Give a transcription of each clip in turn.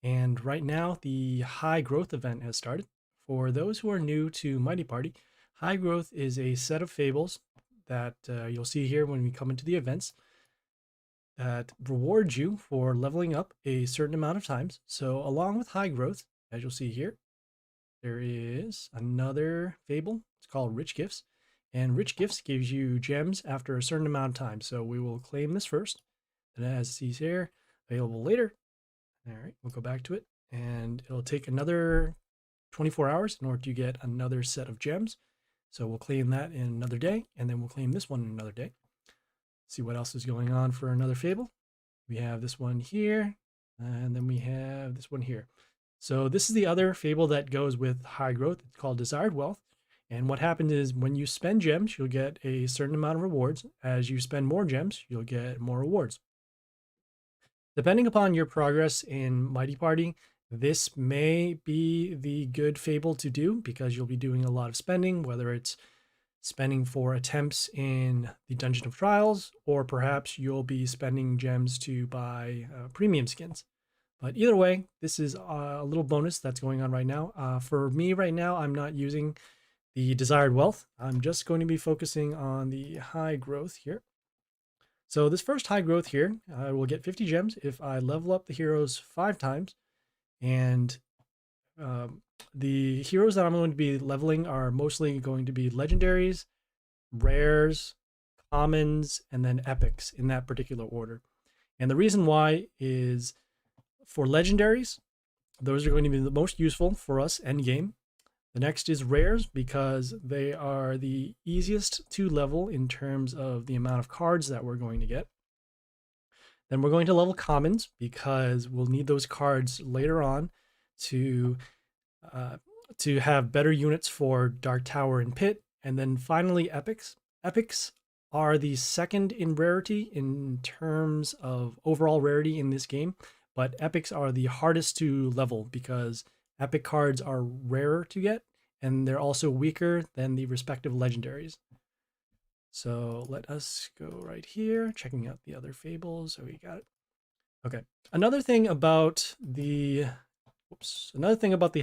And right now, the high growth event has started. For those who are new to Mighty Party, high growth is a set of fables that you'll see here when we come into the events that rewards you for leveling up a certain amount of times. So along with high growth, as you'll see here, there is another fable. It's called Rich Gifts. And Rich Gifts gives you gems after a certain amount of time. So we will claim this first. And as it sees here, available later. All right, we'll go back to it. And it'll take another 24 hours in order to get another set of gems. So we'll claim that in another day. And then we'll claim this one in another day. See what else is going on for another fable. We have this one here. And then we have this one here. So this is the other fable that goes with high growth. It's called Desired Wealth. And what happens is when you spend gems, you'll get a certain amount of rewards. As you spend more gems, you'll get more rewards. Depending upon your progress in Mighty Party, this may be the good fable to do because you'll be doing a lot of spending, whether it's spending for attempts in the Dungeon of Trials, or perhaps you'll be spending gems to buy premium skins. But either way, this is a little bonus that's going on right now. For me right now, I'm not using the Desired Wealth. I'm just going to be focusing on the high growth here. So this first high growth here, I will get 50 gems if I level up the heroes 5 times. And the heroes that I'm going to be leveling are mostly going to be legendaries, rares, commons, and then epics in that particular order. And the reason why is for legendaries, those are going to be the most useful for us end game. The next is rares because they are the easiest to level in terms of the amount of cards that we're going to get. Then we're going to level commons because we'll need those cards later on to have better units for Dark Tower and Pit. And then finally epics. Epics are the second in rarity in terms of overall rarity in this game, but epics are the hardest to level because epic cards are rarer to get and they're also weaker than the respective legendaries. So let us go right here, checking out the other fables. So we got it. Okay. Another thing about the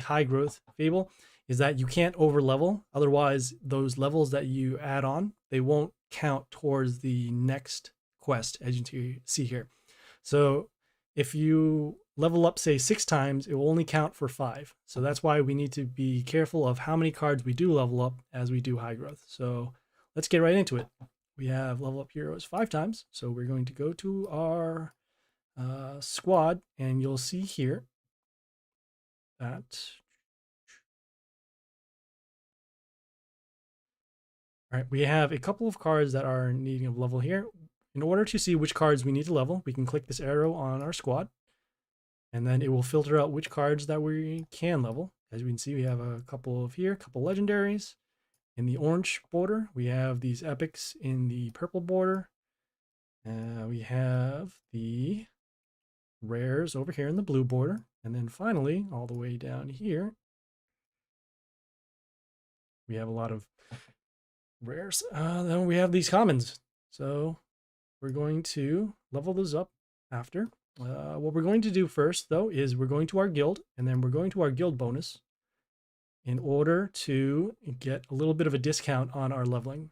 high growth fable is that you can't over level. Otherwise, those levels that you add on, they won't count towards the next quest, as you see here. So if you level up, say 6 times, it will only count for 5. So that's why we need to be careful of how many cards we do level up as we do high growth. So let's get right into it. We have level up heroes 5 times. So we're going to go to our squad, and you'll see here that. All right, we have a couple of cards that are needing a level here. In order to see which cards we need to level, we can click this arrow on our squad, and then it will filter out which cards that we can level. As we can see, we have a couple of here, a couple legendaries. In the orange border, we have these epics in the purple border. We have the rares over here in the blue border. And then finally, all the way down here, we have a lot of rares. Then we have these commons. So we're going to level those up after. What we're going to do first, though, is we're going to our guild, and then we're going to our guild bonus in order to get a little bit of a discount on our leveling.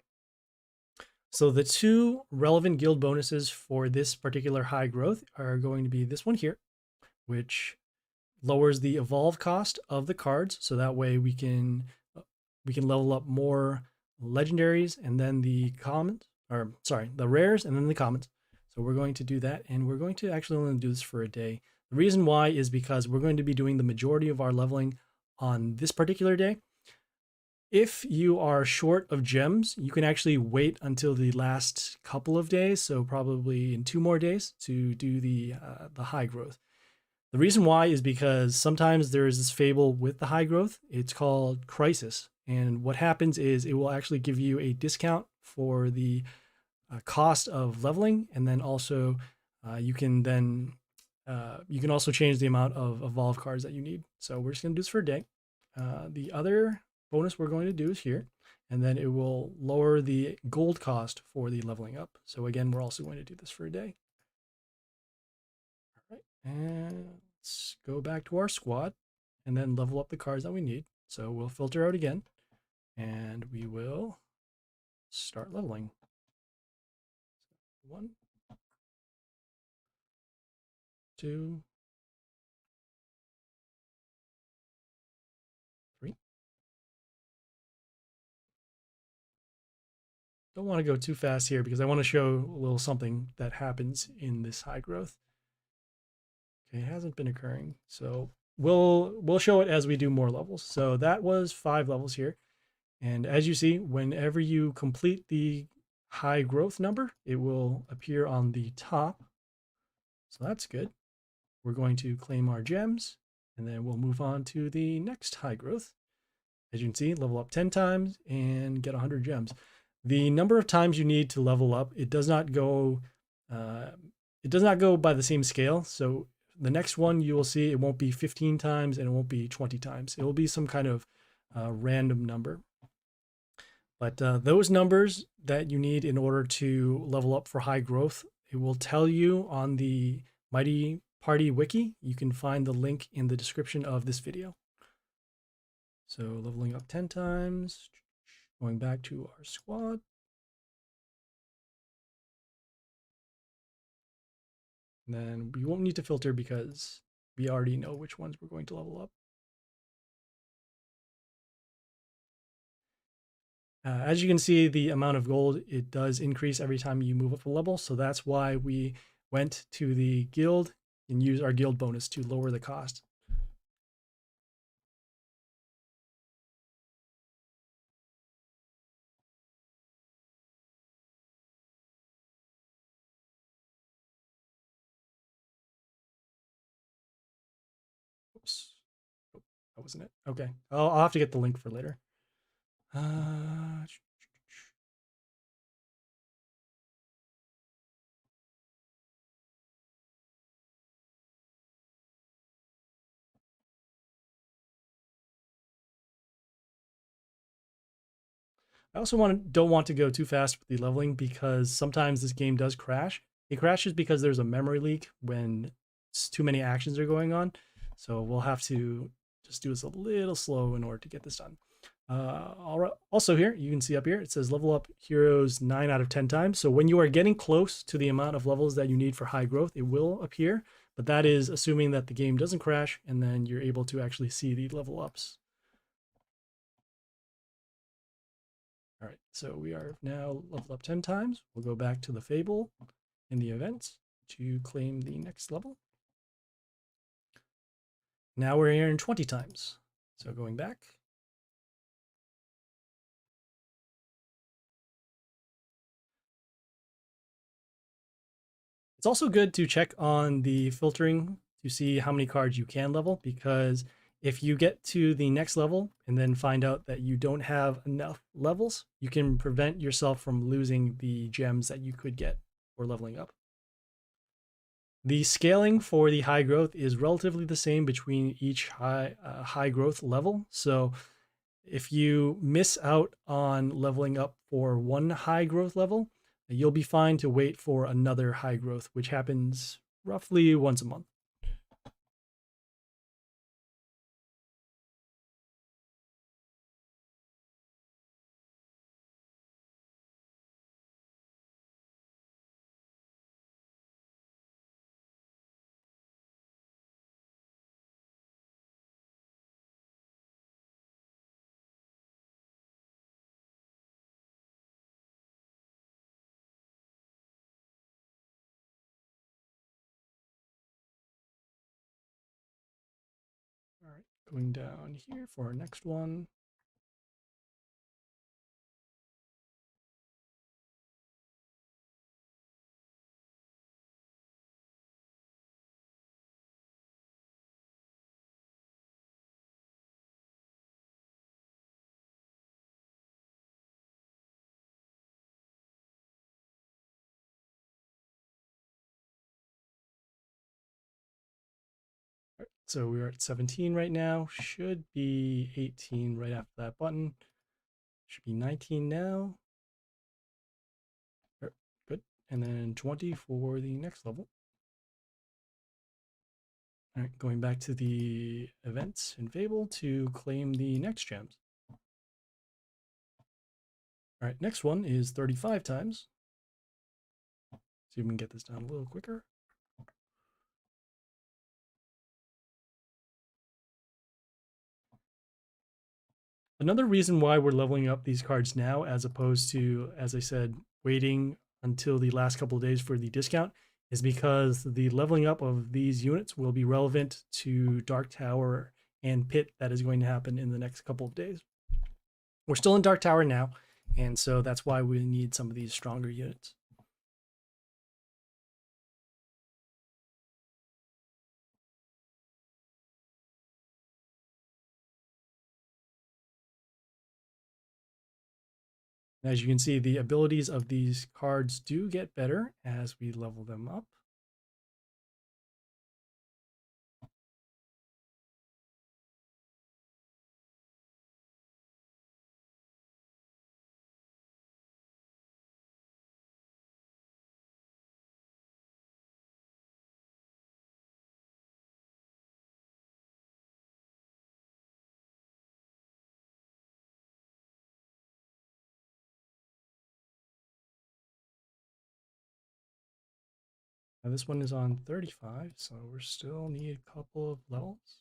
So the 2 relevant guild bonuses for this particular high growth are going to be this one here, which lowers the evolve cost of the cards. So that way we can level up more legendaries and then the commons, or sorry, the rares and then the commons. So we're going to do that, and we're going to actually only do this for a day. The reason why is because we're going to be doing the majority of our leveling on this particular day. If you are short of gems, you can actually wait until the last couple of days, so probably in 2 more days, to do the high growth. The reason why is because sometimes there is this fable with the high growth. It's called Crisis. And what happens is it will actually give you a discount for the cost of leveling. And then also you can also change the amount of evolve cards that you need. So we're just going to do this for a day. The other bonus we're going to do is here. And then it will lower the gold cost for the leveling up. So again, we're also going to do this for a day. All right. And let's go back to our squad and then level up the cards that we need. So we'll filter out again and we will start leveling. 1, 2, 3. Don't want to go too fast here because I want to show a little something that happens in this high growth. Okay, it hasn't been occurring. So we'll show it as we do more levels. So that was 5 levels here. And as you see, whenever you complete the high growth number, it will appear on the top. So that's good. We're going to claim our gems and then we'll move on to the next high growth. As you can see, level up 10 times and get 100 gems. The number of times you need to level up, it does not go by the same scale. So the next one you will see, it won't be 15 times and it won't be 20 times. It will be some kind of random number. But those numbers that you need in order to level up for high growth, it will tell you on the Mighty Party wiki. You can find the link in the description of this video. So leveling up 10 times, going back to our squad. And then we won't need to filter because we already know which ones we're going to level up. As you can see, the amount of gold, it does increase every time you move up a level. So that's why we went to the guild and used our guild bonus to lower the cost. Oops. Oh, that wasn't it. Okay. I'll have to get the link for later. I also don't want to go too fast with the leveling because sometimes this game does crash. It crashes because there's a memory leak when too many actions are going on. So we'll have to just do this a little slow in order to get this done. All right. Also here, you can see up here, it says level up heroes 9 out of 10 times. So when you are getting close to the amount of levels that you need for high growth, it will appear, but that is assuming that the game doesn't crash and then you're able to actually see the level ups. All right, so we are now leveled up 10 times. We'll go back to the Fable in the events to claim the next level. Now we're here in 20 times. So going back. It's also good to check on the filtering to see how many cards you can level, because if you get to the next level and then find out that you don't have enough levels, you can prevent yourself from losing the gems that you could get for leveling up. The scaling for the high growth is relatively the same between each high growth level. So if you miss out on leveling up for one high growth level, you'll be fine to wait for another high growth, which happens roughly once a month. All right, going down here for our next one. All right, so we're at 17 right now. Should be 18 right after that button. Should be 19 now. Good. And then 20 for the next level. All right, going back to the events in Fable to claim the next gems. All right, next one is 35 times. See if we can get this down a little quicker. Another reason why we're leveling up these cards now, as opposed to, as I said, waiting until the last couple of days for the discount, is because the leveling up of these units will be relevant to Dark Tower and Pit that is going to happen in the next couple of days. We're still in Dark Tower now, and so that's why we need some of these stronger units. As you can see, the abilities of these cards do get better as we level them up. Now this one is on 35, so we still need a couple of levels.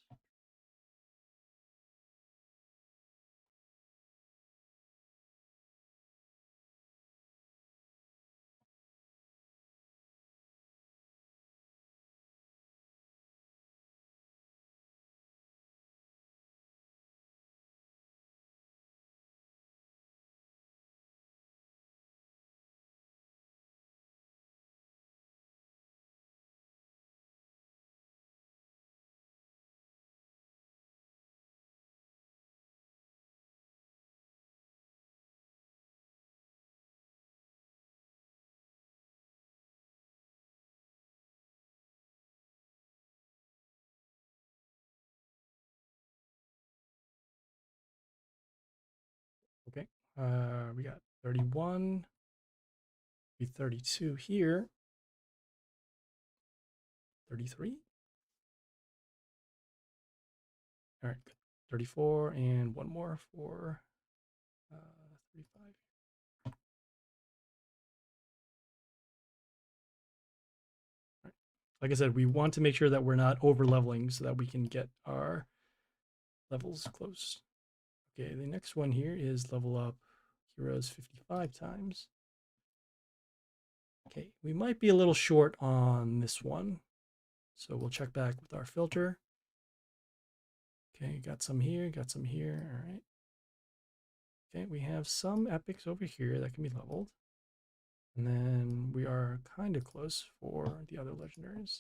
Okay, we got 31, be 32 here, 33. All right, good. 34 and one more for 35. All right. Like I said, we want to make sure that we're not over leveling so that we can get our levels close. Okay, the next one here is level up heroes 55 times. Okay, we might be a little short on this one, so we'll check back with our filter. Okay, got some here, got some here. All right. Okay, we have some epics over here that can be leveled. And then we are kind of close for the other legendaries.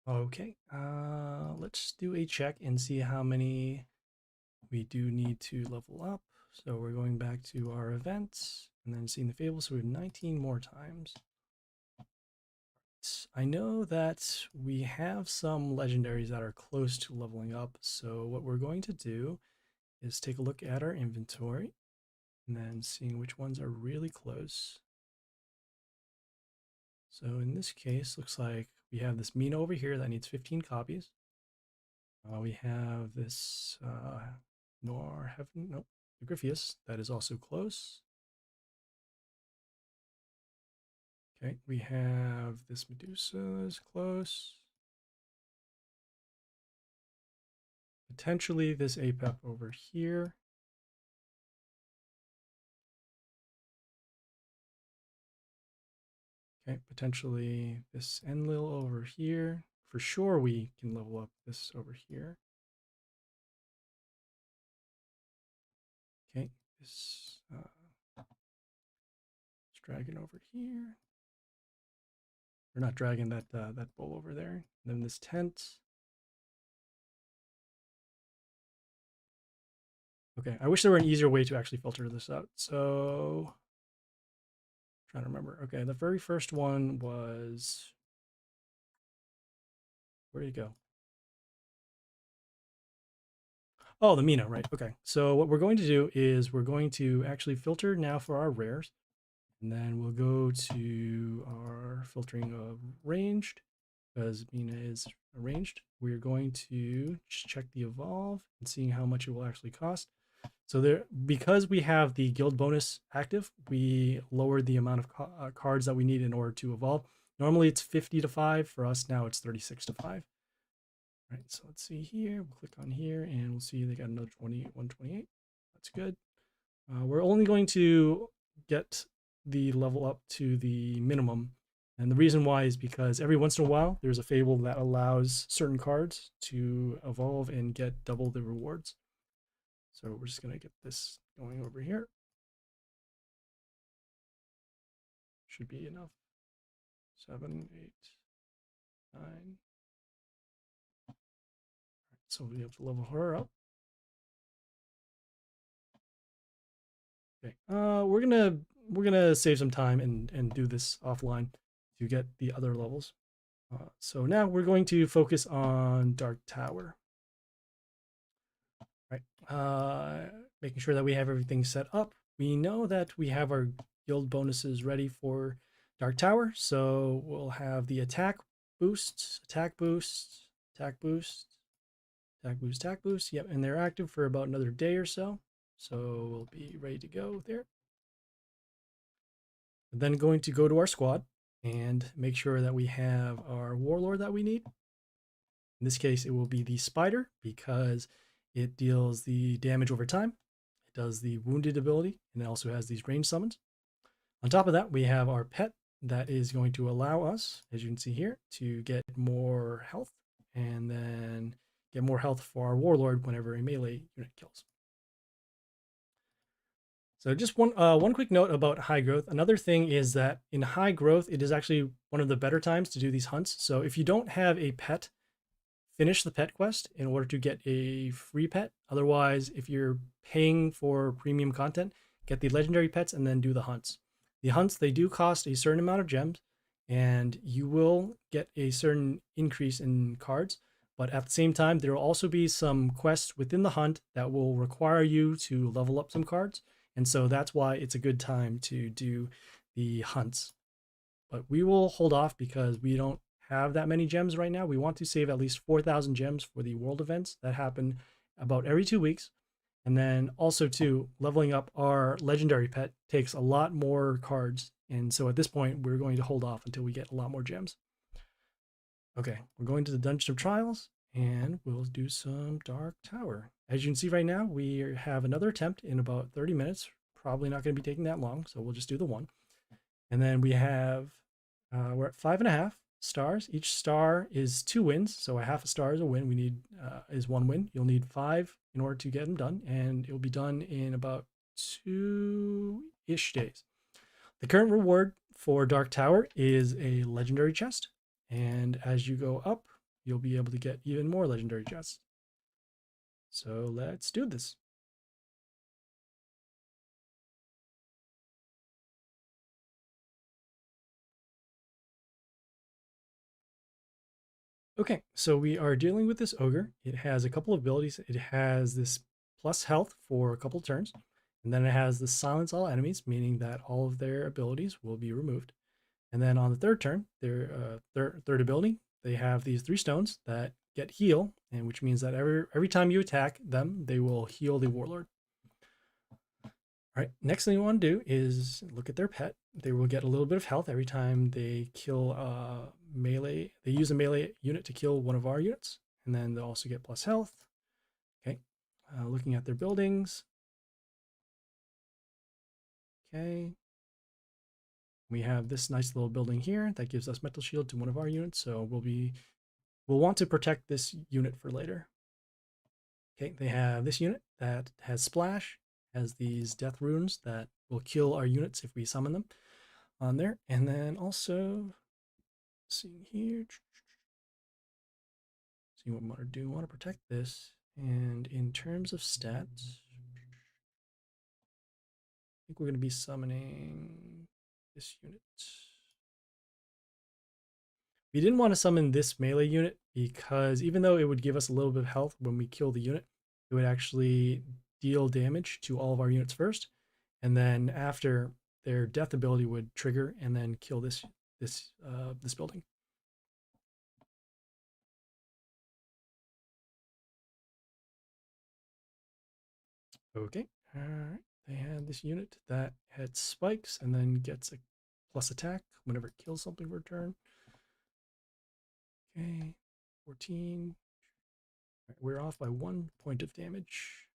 Okay, let's do a check and see how many we do need to level up. So we're going back to our events and then seeing the Fable. So we have 19 more times. I know that we have some legendaries that are close to leveling up. So what we're going to do is take a look at our inventory and then seeing which ones are really close. So in this case, looks like we have this Mina over here that needs 15 copies. We have this Nor Heaven, nope, the Griffius that is also close. Okay, we have this Medusa is close. Potentially this Apep over here. Okay, potentially this Enlil over here. For sure we can level up this over here. Okay, this dragon over here. Or not dragon, that bull over there. And then this tent. Okay, I wish there were an easier way to actually filter this out. So, trying to remember. Okay, the very first one was, where did it go? Oh, the Mina, right? Okay, so what we're going to do is we're going to actually filter now for our rares, and then we'll go to our filtering of ranged, because Mina is ranged. We're going to just check the evolve and seeing how much it will actually cost. So there, because we have the guild bonus active, we lowered the amount of cards that we need in order to evolve. Normally it's 50 to 5. For us now it's 36 to 5. All right, so let's see here. We'll click on here and we'll see they got another 128. That's good. We're only going to get the level up to the minimum. And the reason why is because every once in a while, there's a fable that allows certain cards to evolve and get double the rewards. So we're just going to get this going over here. Should be enough. 7, 8, 9. So we have to level her up. Okay. We're gonna save some time and do this offline to get the other levels. So now we're going to focus on Dark Tower. Right. Making sure that we have everything set up. We know that we have our guild bonuses ready for Dark Tower, so we'll have the attack boost, attack boost, attack boost, attack boost, attack boost. Yep, and they're active for about another day or so. So we'll be ready to go there. We're then going to go to our squad and make sure that we have our warlord that we need. In this case, it will be the spider because it deals the damage over time. It does the wounded ability, and it also has these range summons. On top of that, we have our pet that is going to allow us, as you can see here, to get more health and then get more health for our warlord whenever a melee unit kills. So just one quick note about high growth. Another thing is that in high growth, it is actually one of the better times to do these hunts. So if you don't have a pet, finish the pet quest in order to get a free pet. Otherwise, if you're paying for premium content, get the legendary pets and then do the hunts. The hunts, they do cost a certain amount of gems, and you will get a certain increase in cards. But at the same time, there will also be some quests within the hunt that will require you to level up some cards. And so that's why it's a good time to do the hunts. But we will hold off because we don't have that many gems right now. We want to save at least 4,000 gems for the world events that happen about every 2 weeks. And then also too, leveling up our legendary pet takes a lot more cards. And so at this point, we're going to hold off until we get a lot more gems. Okay, we're going to the Dungeon of Trials and we'll do some Dark Tower. As you can see right now, we have another attempt in about 30 minutes. Probably not going to be taking that long, so we'll just do the one. And then we have, we're at 5.5 stars. Each star is 2 wins, so a half a star is a win. We need is 1 win. You'll need 5 in order to get them done, and it will be done in about 2-ish days. The current reward for Dark Tower is a legendary chest, and as you go up, you'll be able to get even more legendary chests. So let's do this. Okay, so we are dealing with this ogre. It has a couple of abilities. It has this plus health for a couple turns, and then it has the silence all enemies, meaning that all of their abilities will be removed. And then on the third turn, their third ability, they have these 3 stones that get heal, and which means that every time you attack them, they will heal the warlord. All right, next thing you want to do is look at their pet. They will get a little bit of health every time they kill melee. They use a melee unit to kill one of our units, and then they'll also get plus health. Okay, looking at their buildings. Okay, we have this nice little building here that gives us metal shield to one of our units, so we'll want to protect this unit for later. Okay, they have this unit that has splash, has these death runes that will kill our units if we summon them on there. And then also, seeing here, see what we want to do. We want to protect this. And in terms of stats, I think we're going to be summoning this unit. We didn't want to summon this melee unit because even though it would give us a little bit of health when we kill the unit, it would actually deal damage to all of our units first. And then after, their death ability would trigger and then kill this building. Okay, all right. They had this unit that had spikes and then gets a plus attack whenever it kills something for a turn. Okay, 14. All right, we're off by 1 point of damage.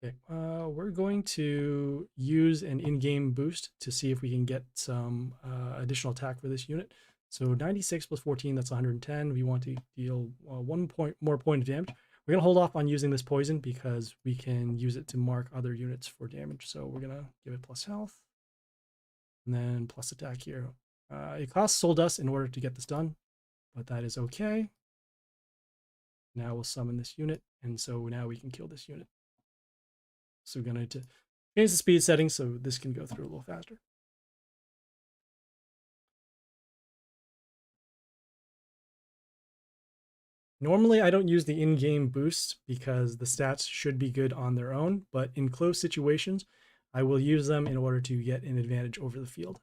Okay, we're going to use an in-game boost to see if we can get some additional attack for this unit. So 96 plus 14, that's 110. We want to deal 1 more point of damage. We're going to hold off on using this poison because we can use it to mark other units for damage. So we're going to give it plus health and then plus attack here. It costs soul dust in order to get this done, but that is okay. Now we'll summon this unit, and so now we can kill this unit. So we're going to change the speed setting so this can go through a little faster. Normally, I don't use the in-game boosts because the stats should be good on their own, but in close situations, I will use them in order to get an advantage over the field.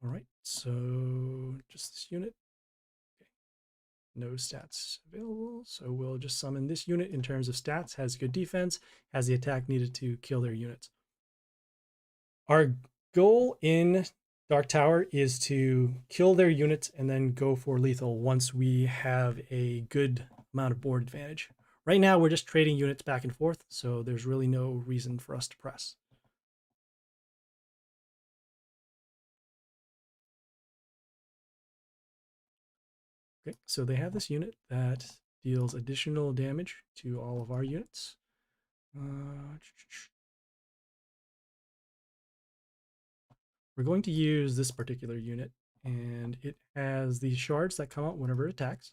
All right, so just this unit. Okay. No stats available, so we'll just summon this unit in terms of stats, has good defense, has the attack needed to kill their units. Our goal in Dark Tower is to kill their units and then go for lethal once we have a good amount of board advantage. Right now, we're just trading units back and forth, so there's really no reason for us to press. Okay, so they have this unit that deals additional damage to all of our units. We're going to use this particular unit, and it has these shards that come out whenever it attacks.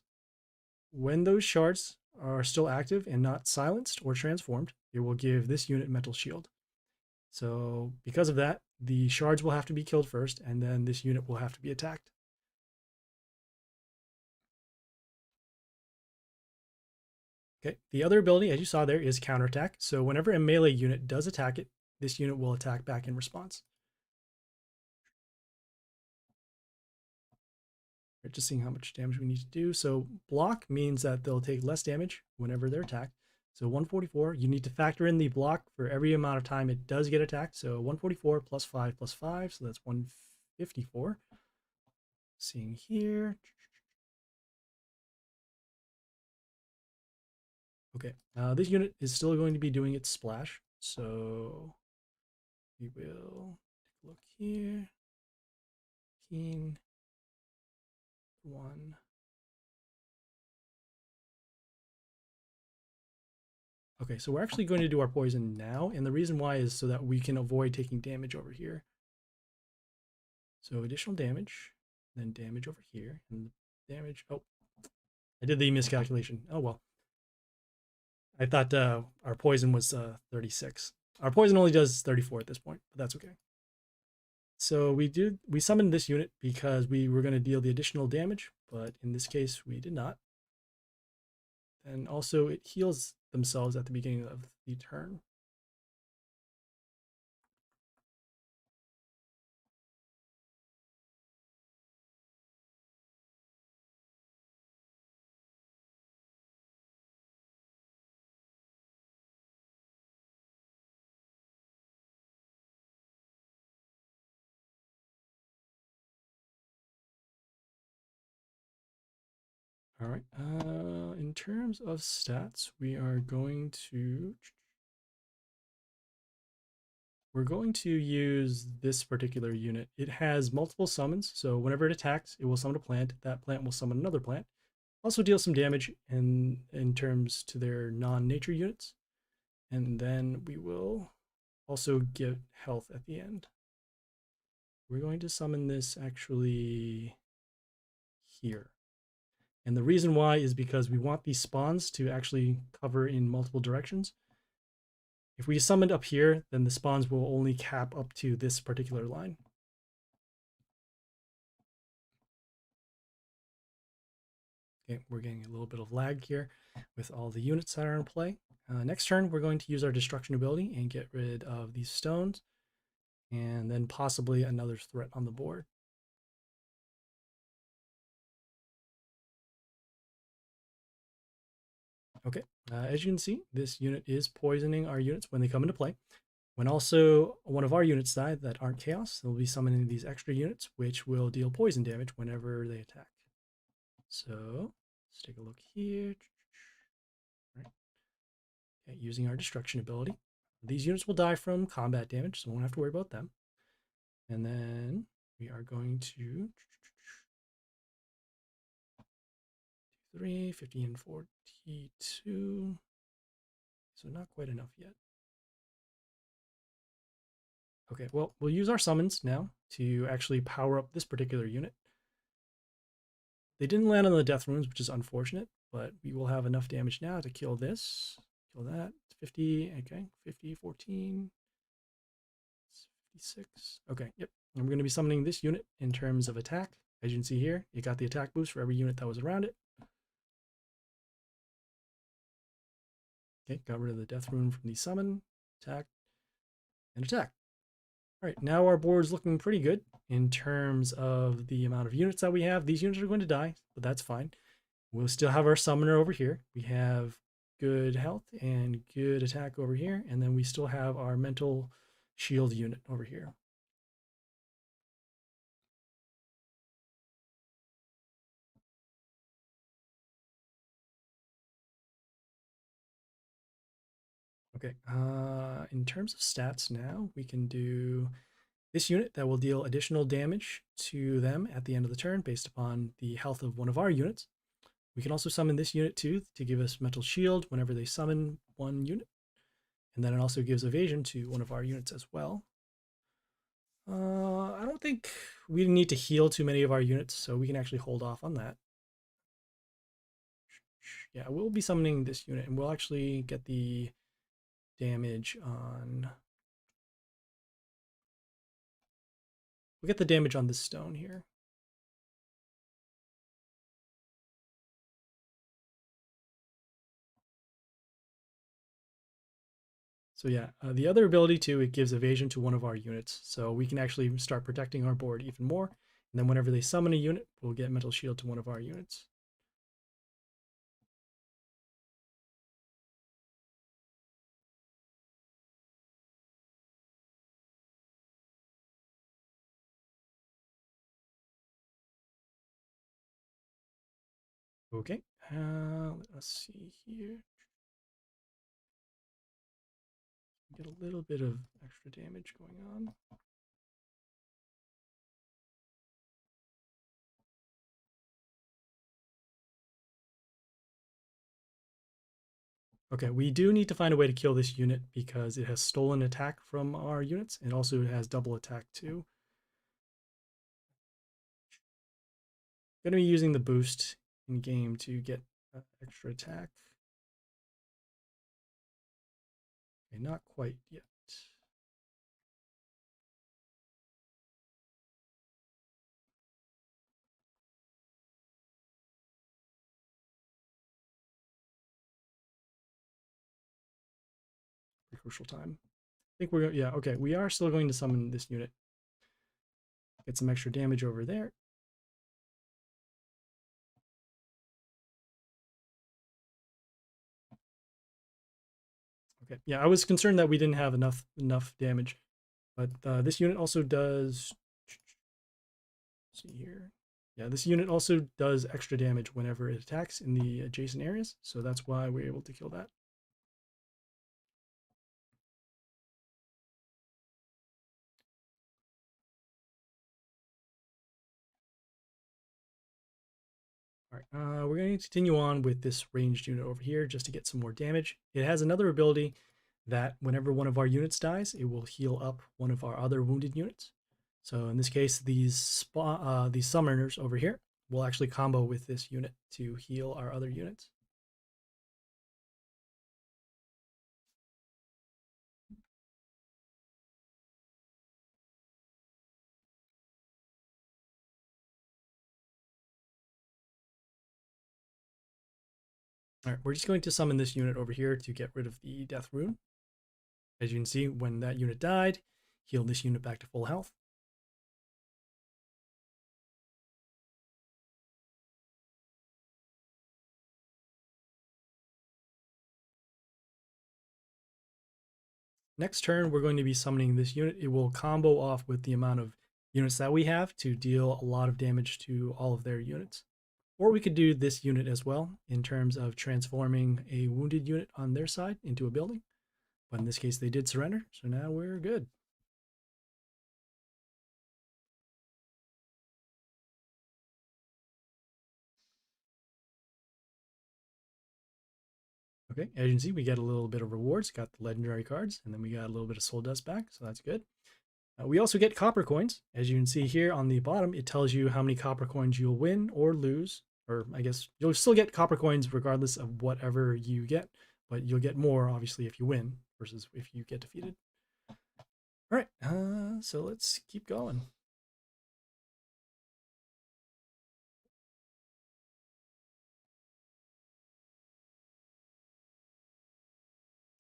When those shards are still active and not silenced or transformed, it will give this unit mental shield. So because of that, the shards will have to be killed first, and then this unit will have to be attacked. Okay, the other ability, as you saw there, is counterattack. So whenever a melee unit does attack it, this unit will attack back in response. We're just seeing how much damage we need to do. So block means that they'll take less damage whenever they're attacked. So 144, you need to factor in the block for every amount of time it does get attacked. So 144 plus 5 plus 5, so that's 154. Seeing here. Okay, this unit is still going to be doing its splash. So we will take a look here. Keen 1. Okay, so we're actually going to do our poison now, and the reason why is so that we can avoid taking damage over here. So additional damage, then damage over here, and damage. Oh, I did the miscalculation. Oh well. I thought our poison was 36. Our poison only does 34 at this point, but that's okay. So we summoned this unit because we were going to deal the additional damage, but in this case we did not. And also it heals themselves at the beginning of the turn. All right. In terms of stats, we're going to use this particular unit. It has multiple summons, so whenever it attacks, it will summon a plant. That plant will summon another plant. Also deal some damage in terms to their non-nature units. And then we will also get health at the end. We're going to summon this actually here. And the reason why is because we want these spawns to actually cover in multiple directions. If we summon up here, then the spawns will only cap up to this particular line. Okay, we're getting a little bit of lag here with all the units that are in play. Next turn, we're going to use our destruction ability and get rid of these stones, and then possibly another threat on the board. Okay, as you can see, this unit is poisoning our units when they come into play. When also one of our units die that aren't chaos, they'll be summoning these extra units, which will deal poison damage whenever they attack. So let's take a look here. Right. Okay, using our destruction ability. These units will die from combat damage, so we won't have to worry about them. And then we are going to 3, 15, 42. So not quite enough yet. Okay, well, we'll use our summons now to actually power up this particular unit. They didn't land on the death runes, which is unfortunate, but we will have enough damage now to kill this, kill that. 50, okay, 50, 14, 56. Okay, yep. And we're going to be summoning this unit in terms of attack. As you can see here, it got the attack boost for every unit that was around it. Okay, got rid of the death rune from the summon, attack, and attack. All right, now our board is looking pretty good in terms of the amount of units that we have. These units are going to die, but that's fine. We'll still have our summoner over here. We have good health and good attack over here. And then we still have our mental shield unit over here. Okay, in terms of stats now, we can do this unit that will deal additional damage to them at the end of the turn based upon the health of one of our units. We can also summon this unit too to give us mental shield whenever they summon one unit. And then it also gives evasion to one of our units as well. I don't think we need to heal too many of our units, so we can actually hold off on that. Yeah, we'll be summoning this unit, and we'll actually get the damage on... We'll get the damage on this stone here. So yeah, the other ability too, it gives evasion to one of our units, so we can actually start protecting our board even more. And then whenever they summon a unit, we'll get mental shield to one of our units. Okay, let's see here. Get a little bit of extra damage going on. Okay, we do need to find a way to kill this unit because it has stolen attack from our units, and also it has double attack too. Going to be using the boost in game to get extra attack. Okay, not quite yet. Pretty crucial time. I think we're, yeah, okay, we are still going to summon this unit. Get some extra damage over there. Okay, yeah, I was concerned that we didn't have enough damage, but this unit also does. Let's see here. Yeah, this unit also does extra damage whenever it attacks in the adjacent areas, so that's why we're able to kill that. All right, we're going to continue on with this ranged unit over here just to get some more damage. It has another ability that whenever one of our units dies, it will heal up one of our other wounded units. So in this case, these summoners over here will actually combo with this unit to heal our other units. All right, we're just going to summon this unit over here to get rid of the death rune. As you can see, when that unit died, heal this unit back to full health. Next turn, we're going to be summoning this unit. It will combo off with the amount of units that we have to deal a lot of damage to all of their units. Or we could do this unit as well in terms of transforming a wounded unit on their side into a building. But in this case, they did surrender, so now we're good. Okay, as you can see, we get a little bit of rewards, got the legendary cards, and then we got a little bit of soul dust back, so that's good. We also get copper coins. As you can see here on the bottom, it tells you how many copper coins you'll win or lose, or I guess you'll still get copper coins regardless of whatever you get, but you'll get more obviously if you win versus if you get defeated. All right, so let's keep going.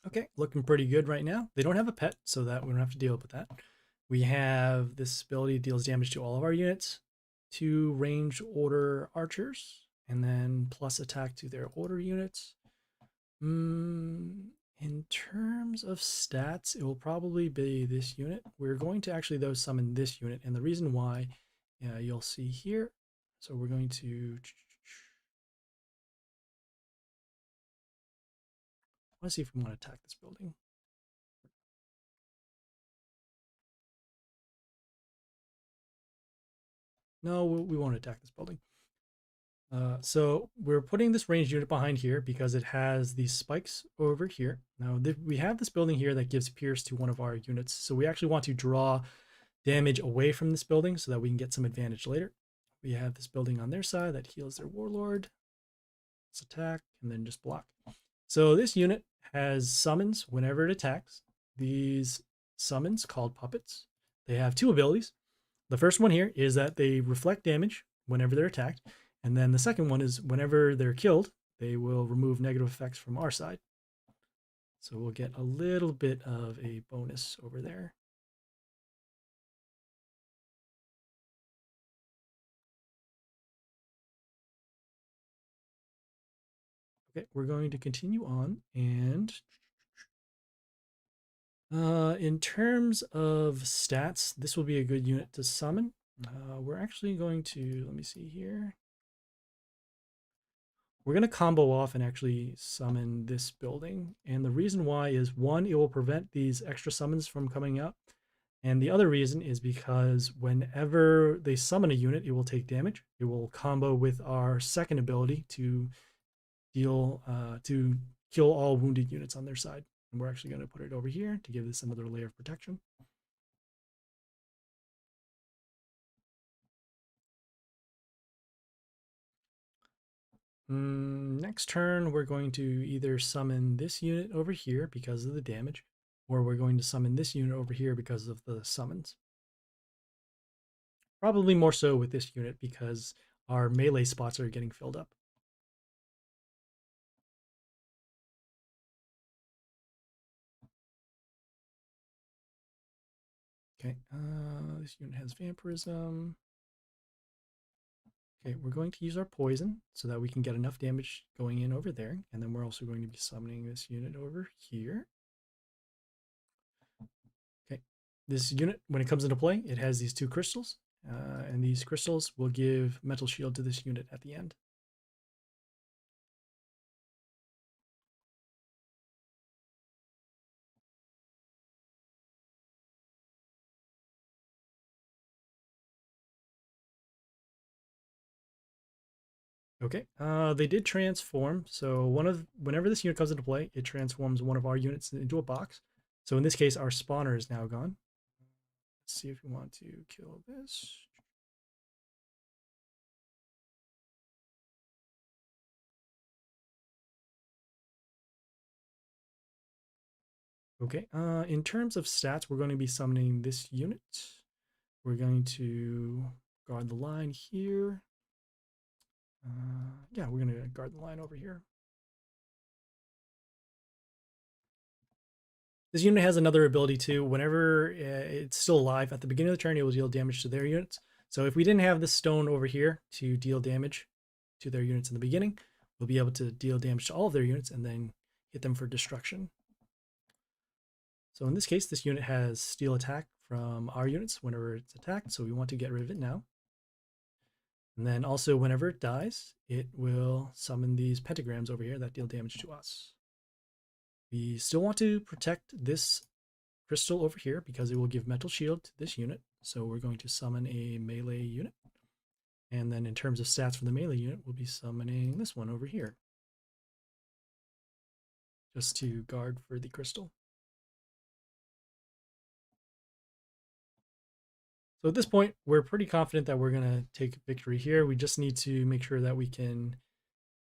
Okay, looking pretty good right now. They don't have a pet, so that we don't have to deal with that. We have this ability deals damage to all of our units, 2 ranged order archers, and then plus attack to their order units. In terms of stats, it will probably be this unit. We're going to actually, though, summon this unit, and the reason why you'll see here. So we're going to. Let's see if we want to attack this building. No, we won't attack this building. So we're putting this ranged unit behind here because it has these spikes over here. Now we have this building here that gives pierce to one of our units. So we actually want to draw damage away from this building so that we can get some advantage later. We have this building on their side that heals their warlord. Let's attack and then just block. So this unit has summons whenever it attacks. These summons called puppets. They have 2 abilities. The first one here is that they reflect damage whenever they're attacked. And then the second one is whenever they're killed, they will remove negative effects from our side. So we'll get a little bit of a bonus over there. Okay, we're going to continue on. And in terms of stats, this will be a good unit to summon. We're actually going to, let me see here. We're going to combo off and actually summon this building. And the reason why is, one, it will prevent these extra summons from coming out. And the other reason is because whenever they summon a unit, it will take damage. It will combo with our second ability to deal, to kill all wounded units on their side. And we're actually going to put it over here to give this another layer of protection. Next turn, we're going to either summon this unit over here because of the damage, or we're going to summon this unit over here because of the summons. Probably more so with this unit because our melee spots are getting filled up. Okay, this unit has vampirism. Okay, we're going to use our poison so that we can get enough damage going in over there. And then we're also going to be summoning this unit over here. Okay, this unit, when it comes into play, it has these 2 crystals. And these crystals will give mental shield to this unit at the end. Okay, they did transform. So whenever this unit comes into play, it transforms one of our units into a box. So in this case, our spawner is now gone. Let's see if we want to kill this. Okay, in terms of stats, we're going to be summoning this unit. We're going to guard the line here. Yeah, we're going to guard the line over here. This unit has another ability too. Whenever it's still alive, at the beginning of the turn, it will deal damage to their units. So if we didn't have this stone over here to deal damage to their units in the beginning, we'll be able to deal damage to all of their units and then hit them for destruction. So in this case, this unit has steal attack from our units whenever it's attacked, so we want to get rid of it now. And then also whenever it dies, it will summon these pentagrams over here that deal damage to us. We still want to protect this crystal over here because it will give mental shield to this unit. So we're going to summon a melee unit. And then in terms of stats for the melee unit, we'll be summoning this one over here, just to guard for the crystal. So at this point, we're pretty confident that we're going to take victory here. We just need to make sure that we can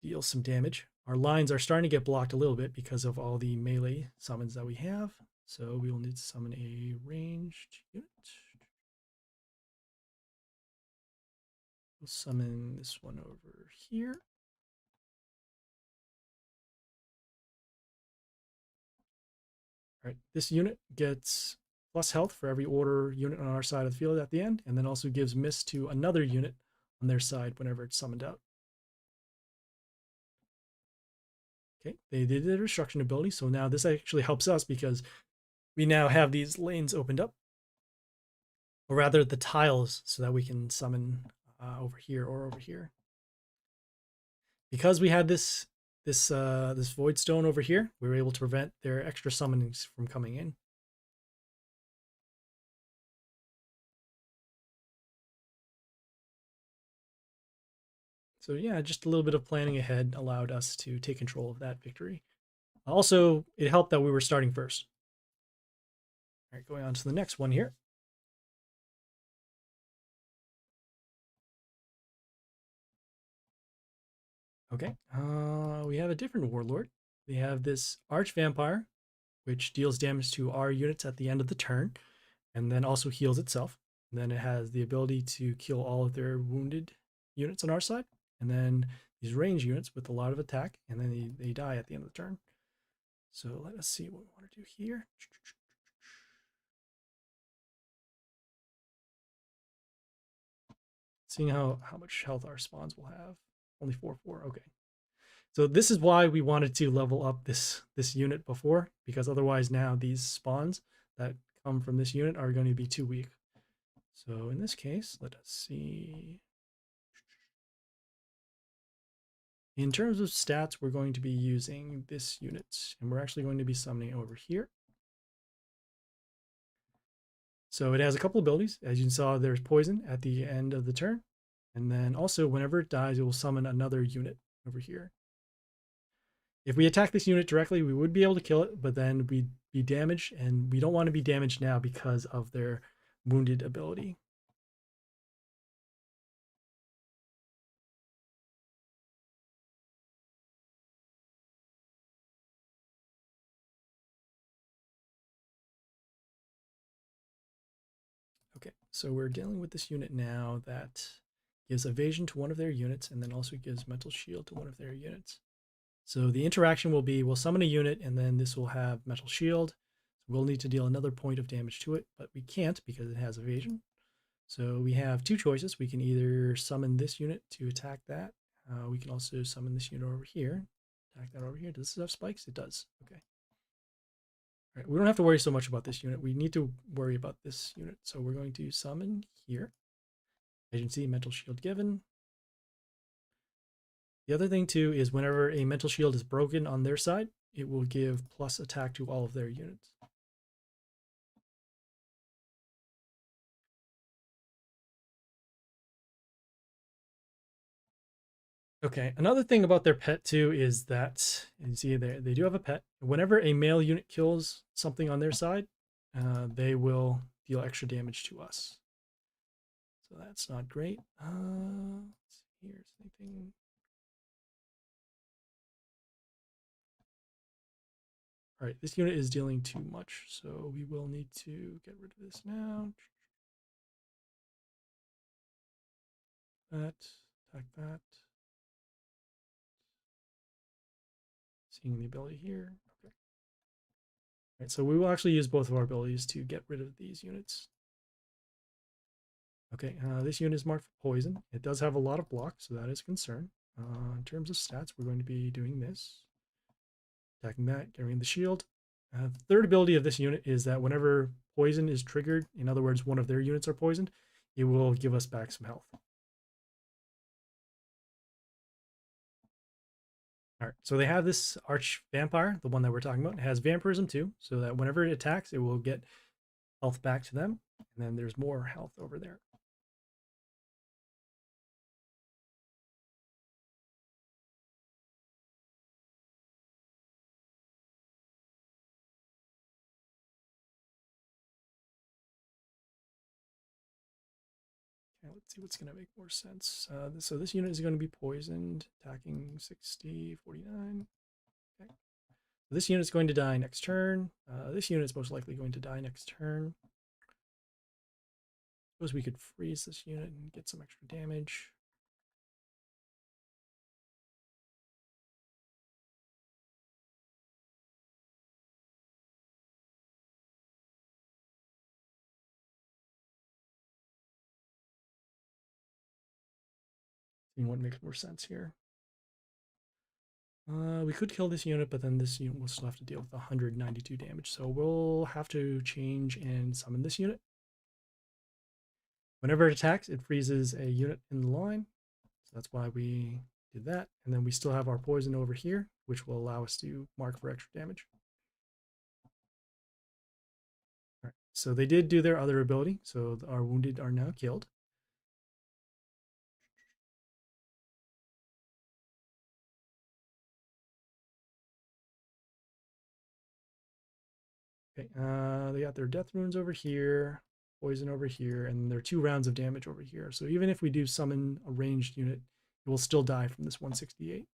deal some damage. Our lines are starting to get blocked a little bit because of all the melee summons that we have. So we will need to summon a ranged unit. We'll summon this one over here. All right, this unit gets plus health for every order unit on our side of the field at the end, and then also gives miss to another unit on their side whenever it's summoned out. Okay, they did the destruction ability, so now this actually helps us because we now have these lanes opened up, or rather the tiles, so that we can summon over here or over here. Because we had this void stone over here, we were able to prevent their extra summonings from coming in. So yeah, just a little bit of planning ahead allowed us to take control of that victory. Also, it helped that we were starting first. All right, going on to the next one here. Okay, we have a different warlord. We have this arch vampire, which deals damage to our units at the end of the turn, and then also heals itself. And then it has the ability to kill all of their wounded units on our side, and then these range units with a lot of attack, and then they die at the end of the turn. So let us see what we want to do here. Seeing how much health our spawns will have. Only 4/4, okay. So this is why we wanted to level up this unit before, because otherwise now these spawns that come from this unit are going to be too weak. So in this case, let us see. In terms of stats, we're going to be using this unit, and we're actually going to be summoning over here. So it has a couple abilities. As you saw, there's poison at the end of the turn. And then also, whenever it dies, it will summon another unit over here. If we attack this unit directly, we would be able to kill it, but then we'd be damaged, and we don't want to be damaged now because of their wounded ability. Okay, so we're dealing with this unit now that gives evasion to one of their units and then also gives mental shield to one of their units. So the interaction will be, we'll summon a unit and then this will have mental shield. So we'll need to deal another point of damage to it, but we can't because it has evasion. So we have two choices. We can either summon this unit to attack that. We can also summon this unit over here. Attack that over here. Does this have spikes? It does. Okay. All right, we don't have to worry so much about this unit. We need to worry about this unit. So we're going to summon here. As you can see, mental shield given. The other thing too is whenever a mental shield is broken on their side, it will give plus attack to all of their units. Okay, another thing about their pet too is that, you see there, they do have a pet. Whenever a male unit kills something on their side, they will deal extra damage to us. So that's not great. Let's see here, is anything? All right, this unit is dealing too much, so we will need to get rid of this now. That, attack that. Seeing the ability here. Okay. All right, so we will actually use both of our abilities to get rid of these units. Okay, this unit is marked for poison. It does have a lot of block, so that is a concern. In terms of stats, we're going to be doing this. Attacking that, getting the shield. The third ability of this unit is that whenever poison is triggered, in other words, one of their units are poisoned, it will give us back some health. All right, so they have this arch vampire, the one that we're talking about. It has vampirism too, so that whenever it attacks, it will get health back to them. And then there's more health over there. Okay, let's see what's going to make more sense. So this unit is going to be poisoned, attacking 60, 49. Okay. So this unit is going to die next turn. This unit is most likely going to die next turn. Suppose we could freeze this unit and get some extra damage. Seeing what makes more sense here. We could kill this unit, but then this unit will still have to deal with 192 damage. So we'll have to change and summon this unit. Whenever it attacks, it freezes a unit in the line. So that's why we did that. And then we still have our poison over here, which will allow us to mark for extra damage. All right, so they did do their other ability. So our wounded are now killed. Okay, they got their death runes over here, poison over here, and there are 2 rounds of damage over here. So even if we do summon a ranged unit, it will still die from this 168.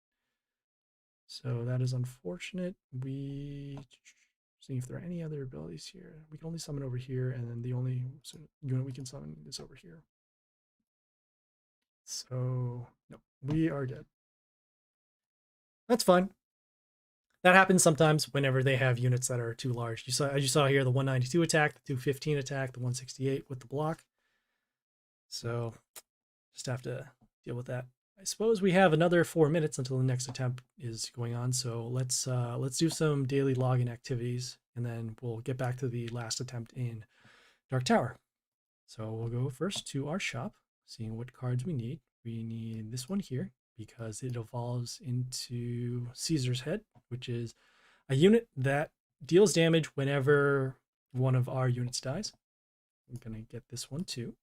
So that is unfortunate. We seeing if there are any other abilities here. We can only summon over here, and then the only unit we can summon is over here. So no, we are dead. That's fine. That happens sometimes whenever they have units that are too large. You saw, as you saw here, the 192 attack, the 215 attack, the 168 with the block. So just have to deal with that. I suppose we have another 4 minutes until the next attempt is going on. So let's do some daily login activities, and then we'll get back to the last attempt in Dark Tower. So we'll go first to our shop, seeing what cards we need. We need this one here because it evolves into Caesar's Head, which is a unit that deals damage whenever one of our units dies. I'm going to get this one too.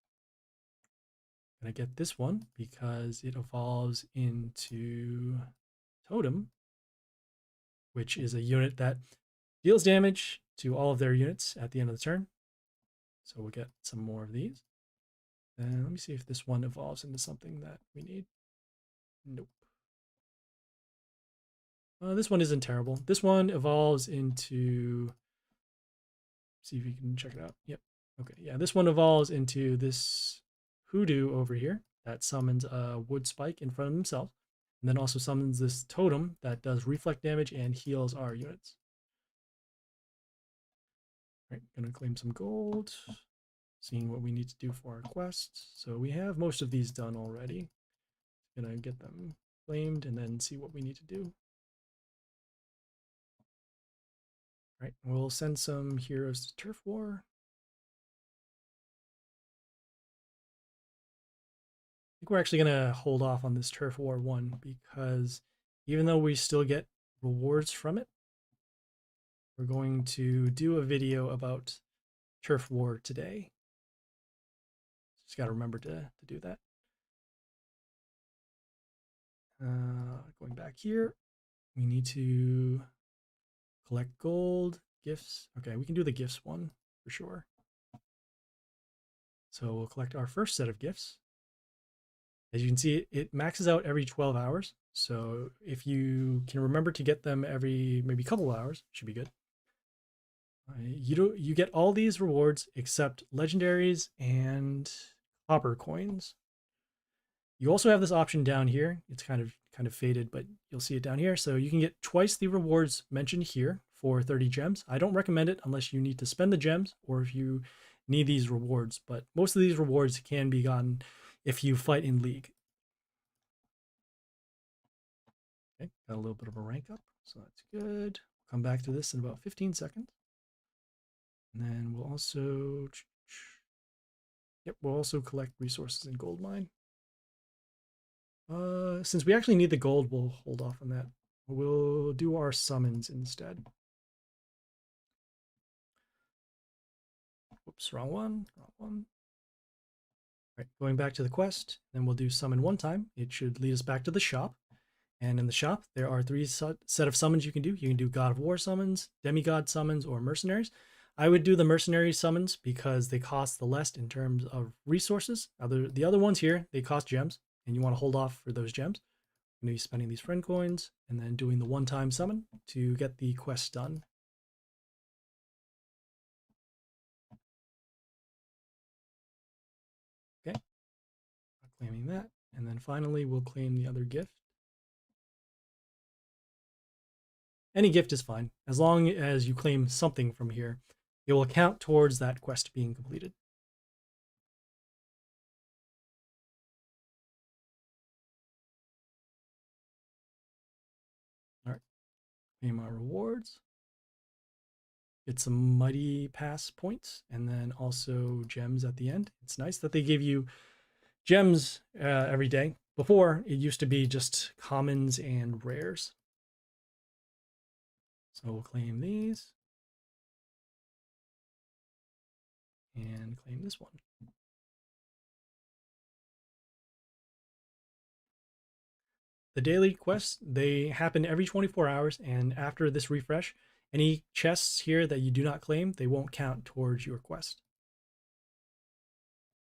I'm going to get this one because it evolves into Totem. which is a unit that deals damage to all of their units at the end of the turn. So we'll get some more of these. And let me see if this one evolves into something that we need. Nope. This one isn't terrible. This one evolves into, see if you can check it out. Yep. Okay, yeah, this one evolves into this hoodoo over here that summons a wood spike in front of themselves, and then also summons this totem that does reflect damage and heals our units. All right, gonna claim some gold, seeing what we need to do for our quests. So we have most of these done already. Gonna get them claimed and then see what we need to do. All right, we'll send some heroes to Turf War. I think we're actually going to hold off on this Turf War one because even though we still get rewards from it, we're going to do a video about Turf War today. Just got to remember to do that. Going back here, we need to collect gold, gifts. Okay, we can do the gifts one for sure. So we'll collect our first set of gifts. As you can see, it maxes out every 12 hours. So if you can remember to get them every maybe couple of hours, should be good. You get all these rewards except legendaries and copper coins. You also have this option down here. It's kind of faded, but you'll see it down here. So you can get twice the rewards mentioned here for 30 gems. I don't recommend it unless you need to spend the gems or if you need these rewards, but most of these rewards can be gotten if you fight in league. Okay, got a little bit of a rank up, so that's good. Come back to this in about 15 seconds. And then we'll also, we'll also collect resources in gold mine. Since we actually need the gold, we'll hold off on that. We'll do our summons instead. Whoops, wrong one. All right, going back to the quest, then we'll do summon one time. It should lead us back to the shop. And in the shop, there are 3 set of summons you can do. You can do God of War summons, Demigod summons, or Mercenaries. I would do the Mercenary summons because they cost the less in terms of resources. The other ones here, they cost gems, and you want to hold off for those gems. I'm going to be spending these friend coins and then doing the one-time summon to get the quest done. Okay, claiming that. And then finally, we'll claim the other gift. Any gift is fine, as long as you claim something from here. It will count towards that quest being completed. All right, claim our rewards. Get some Mighty Pass points, and then also gems at the end. It's nice that they give you gems every day. Before, it used to be just commons and rares. So we'll claim these. And claim this one. The daily quests, they happen every 24 hours, and after this refresh, any chests here that you do not claim, they won't count towards your quest.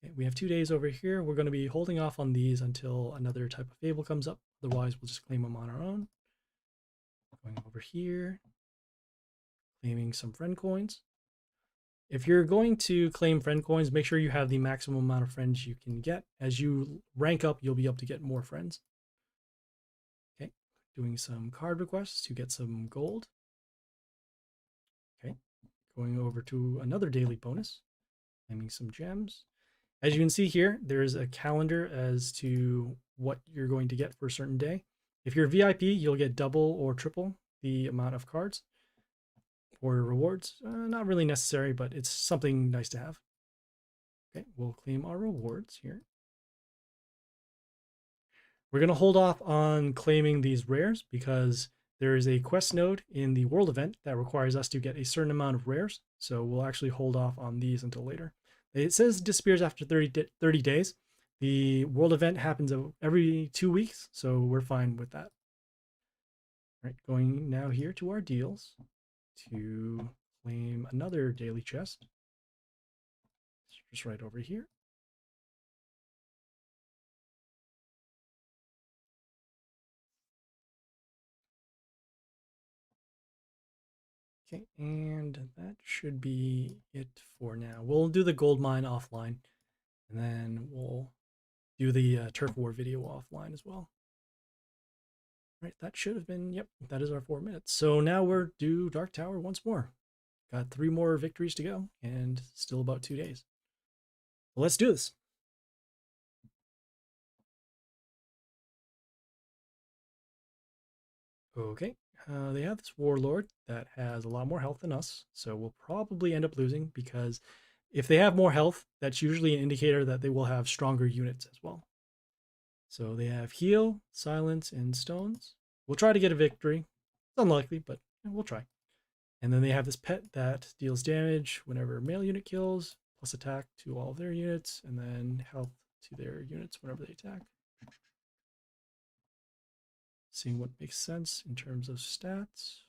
Okay, we have 2 days over here. We're going to be holding off on these until another type of fable comes up. Otherwise, we'll just claim them on our own. Going over here, claiming some friend coins. If you're going to claim friend coins, make sure you have the maximum amount of friends you can get. As you rank up, you'll be able to get more friends. Okay, doing some card requests to get some gold. Okay, going over to another daily bonus, claiming some gems. As you can see here, there's a calendar as to what you're going to get for a certain day. If you're VIP, you'll get double or triple the amount of cards. For rewards, not really necessary, but it's something nice to have. Okay, we'll claim our rewards here. We're going to hold off on claiming these rares because there is a quest node in the world event that requires us to get a certain amount of rares. So we'll actually hold off on these until later. It says it disappears after 30 days. The world event happens every 2 weeks, so we're fine with that. All Right, going now here to our deals to claim another daily chest. It's just right over here. Okay, and that should be it for now. We'll do the gold mine offline, and then we'll do the turf war video offline as well. Right, that should have been, yep, that is our 4 minutes. So now we're due Dark Tower once more. Got 3 more victories to go, and still about 2 days. So let's do this. Okay, they have this warlord that has a lot more health than us, so we'll probably end up losing because if they have more health, that's usually an indicator that they will have stronger units as well. So they have heal, silence, and stones. We'll try to get a victory. It's unlikely, but we'll try. And then they have this pet that deals damage whenever a male unit kills, plus attack to all of their units, and then health to their units whenever they attack. Seeing what makes sense in terms of stats.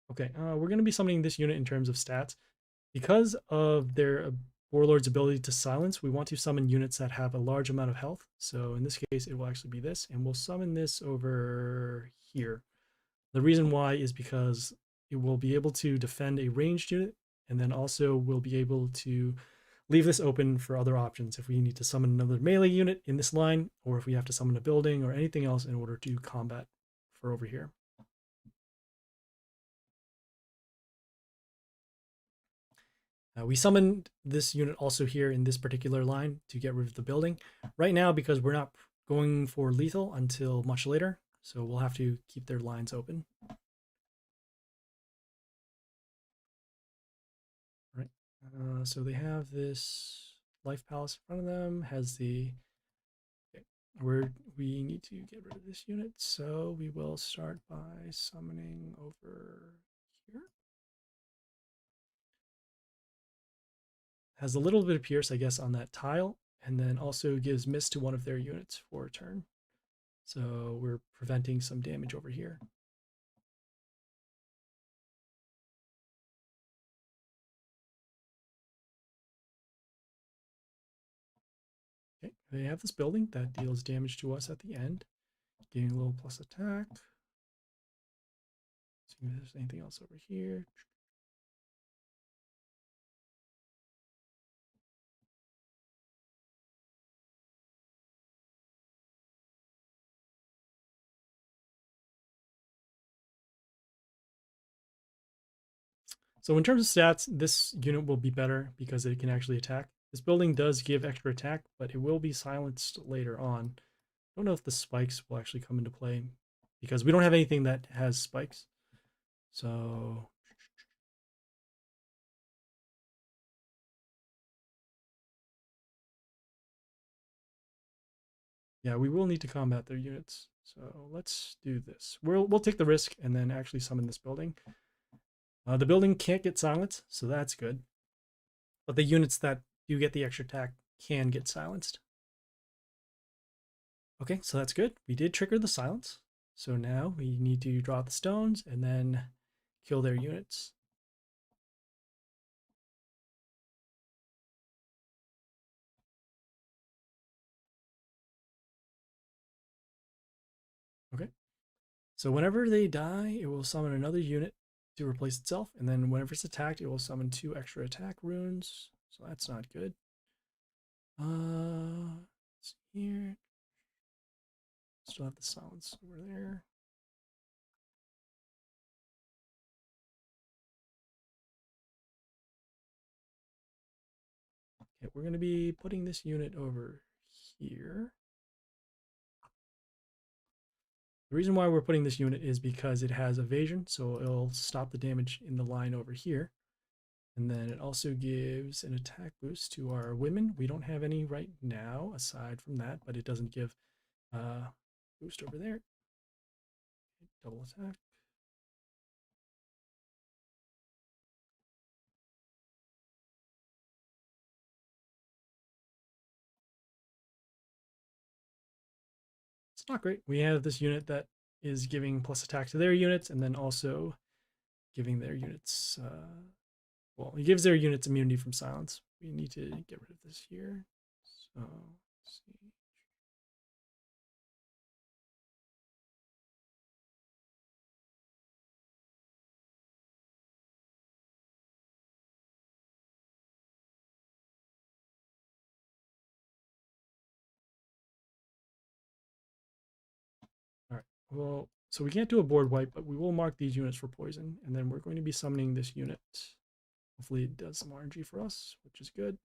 Okay, we're going to be summoning this unit in terms of stats. Because of their warlord's ability to silence, we want to summon units that have a large amount of health. So in this case, it will actually be this, and we'll summon this over here. The reason why is because it will be able to defend a ranged unit, and then also we'll be able to leave this open for other options if we need to summon another melee unit in this line, or if we have to summon a building or anything else in order to combat for over here. We summoned this unit also here in this particular line to get rid of the building. Right now, because we're not going for lethal until much later, so we'll have to keep their lines open. Right. So they have this life palace in front of them, has the... Okay, we need to get rid of this unit, so we will start by summoning over here. Has a little bit of pierce, I guess, on that tile, and then also gives miss to one of their units for a turn. So we're preventing some damage over here. Okay, they have this building that deals damage to us at the end, getting a little plus attack. See if there's anything else over here. So in terms of stats, this unit will be better because it can actually attack. This building does give extra attack, but it will be silenced later on. I don't know if the spikes will actually come into play because we don't have anything that has spikes. So yeah, we will need to combat their units. So let's do this. We'll take the risk and then actually summon this building. The building can't get silenced, so that's good. But the units that do get the extra attack can get silenced. Okay, so that's good. We did trigger the silence. So now we need to draw the stones and then kill their units. Okay. So whenever they die, it will summon another unit to replace itself. And then whenever it's attacked, it will summon 2 extra attack runes. So that's not good. Let's see here. Still have the silence over there. Okay, we're going to be putting this unit over here. The reason why we're putting this unit is because it has evasion, so it'll stop the damage in the line over here. And then it also gives an attack boost to our women. We don't have any right now aside from that, but it doesn't give boost over there. Double attack. It's not great. We have this unit that is giving plus attack to their units, and then also giving their units, well, it gives their units immunity from silence. We need to get rid of this here. So, let's see. All right. Well, so we can't do a board wipe, but we will mark these units for poison, and then we're going to be summoning this unit. Hopefully it does some RNG for us, which is good.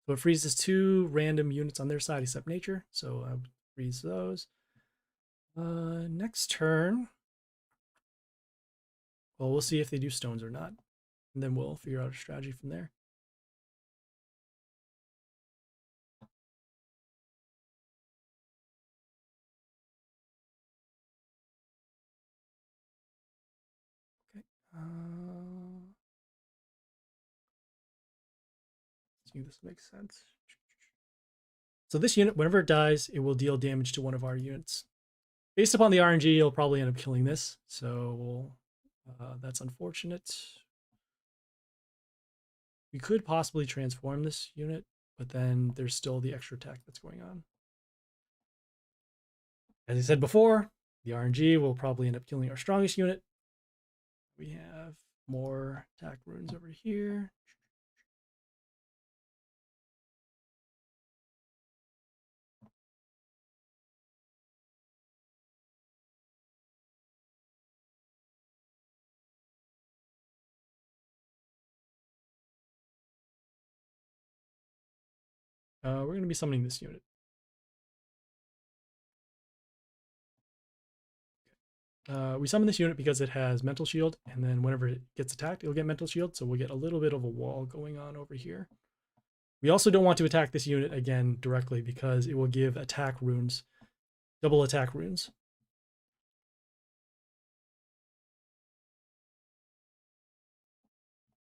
So it freezes 2 random units on their side except nature. So I would freeze those. Next turn, well, we'll see if they do stones or not. And then we'll figure out a strategy from there. Okay. See if this makes sense. So this unit, whenever it dies, it will deal damage to one of our units. Based upon the RNG, it'll probably end up killing this. So that's unfortunate. We could possibly transform this unit, but then there's still the extra attack that's going on. As I said before, the RNG will probably end up killing our strongest unit. We have more attack runes over here. We're going to be summoning this unit. We summon this unit because it has mental shield, and then whenever it gets attacked, it'll get mental shield, so we'll get a little bit of a wall going on over here. We also don't want to attack this unit again directly because it will give attack runes, double attack runes.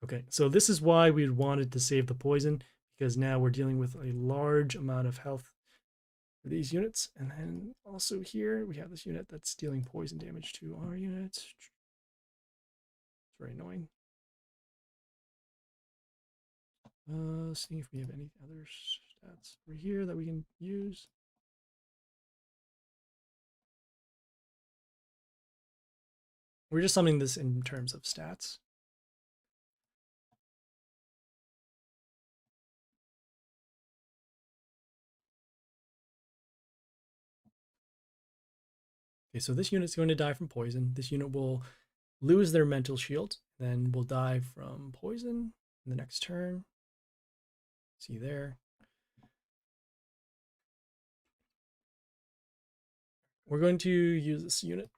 Okay, so this is why we wanted to save the poison, because now we're dealing with a large amount of health for these units. And then also here, we have this unit that's dealing poison damage to our units. It's very annoying. See if we have any other stats over here that we can use. We're just summoning this in terms of stats. Okay, so this unit's going to die from poison. This unit will lose their mental shield, then will die from poison in the next turn. See there. We're going to use this unit.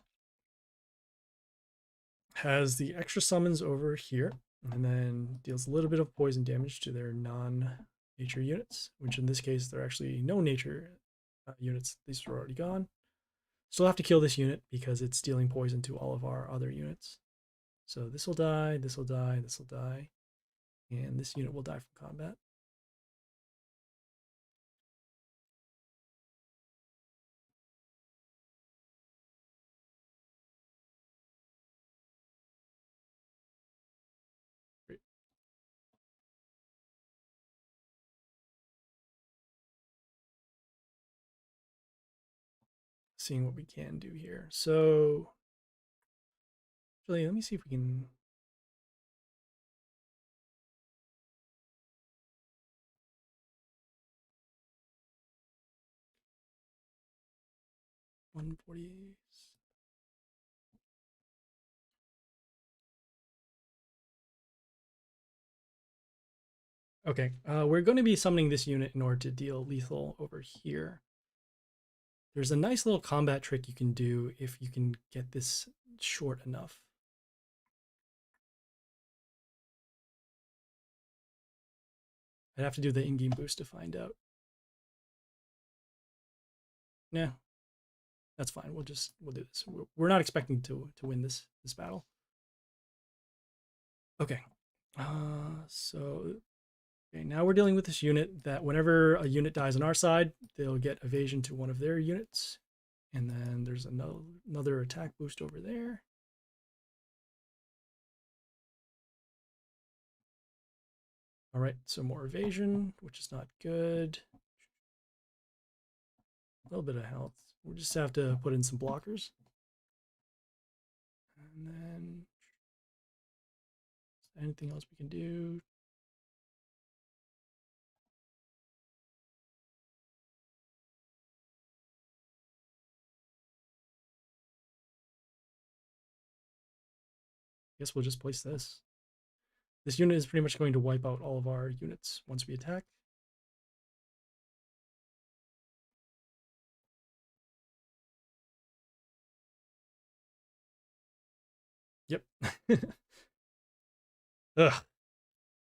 Has the extra summons over here, and then deals a little bit of poison damage to their non-nature units, which in this case, they're actually no nature units. These are already gone. Still have to kill this unit because it's dealing poison to all of our other units. So this will die, this will die, this will die, and this unit will die from combat. Great. Seeing what we can do here. So, actually, let me see if we can. $148. Okay, we're going to be summoning this unit in order to deal lethal over here. There's a nice little combat trick you can do if you can get this short enough. I'd have to do the in-game boost to find out. Nah, that's fine. We'll do this. We're not expecting to win this battle. Okay, so Okay, now we're dealing with this unit that whenever a unit dies on our side, they'll get evasion to one of their units. And then there's another attack boost over there. All right, so more evasion, which is not good. A little bit of health. We'll just have to put in some blockers. And then anything else we can do? Guess we'll just place this. This unit is pretty much going to wipe out all of our units once we attack. Yep. Ugh.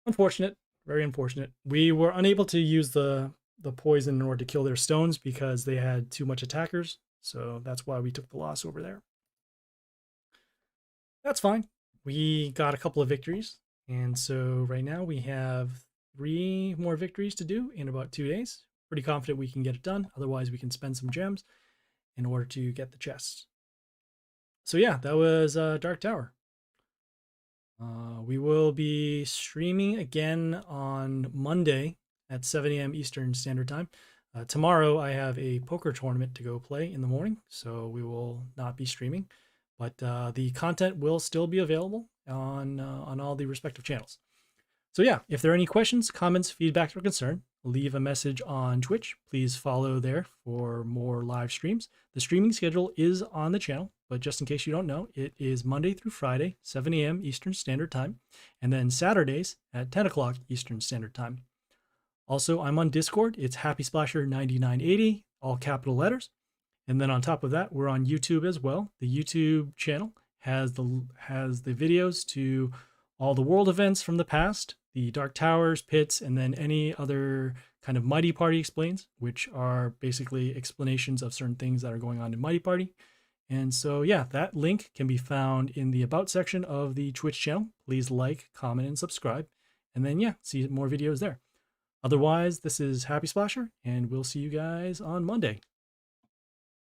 Unfortunate. Very unfortunate. We were unable to use the poison in order to kill their stones because they had too much attackers. So that's why we took the loss over there. That's fine. We got a couple of victories. And so right now we have 3 more victories to do in about 2 days. Pretty confident we can get it done. Otherwise, we can spend some gems in order to get the chests. So yeah, that was Dark Tower. We will be streaming again on Monday at 7 a.m. Eastern Standard Time. Tomorrow, I have a poker tournament to go play in the morning, so we will not be streaming. But the content will still be available on all the respective channels. So yeah, if there are any questions, comments, feedback, or concern, leave a message on Twitch. Please follow there for more live streams. The streaming schedule is on the channel, but just in case you don't know, it is Monday through Friday, 7 a.m. Eastern Standard Time, and then Saturdays at 10 o'clock Eastern Standard Time. Also, I'm on Discord. It's Happy Splasher 9980, all capital letters. And then on top of that, we're on YouTube as well. The YouTube channel has the videos to all the world events from the past, the Dark Towers, pits, and then any other kind of Mighty Party explains, which are basically explanations of certain things that are going on in Mighty Party. And so, yeah, that link can be found in the About section of the Twitch channel. Please like, comment, and subscribe. And then, yeah, see more videos there. Otherwise, this is Happy Splasher, and we'll see you guys on Monday.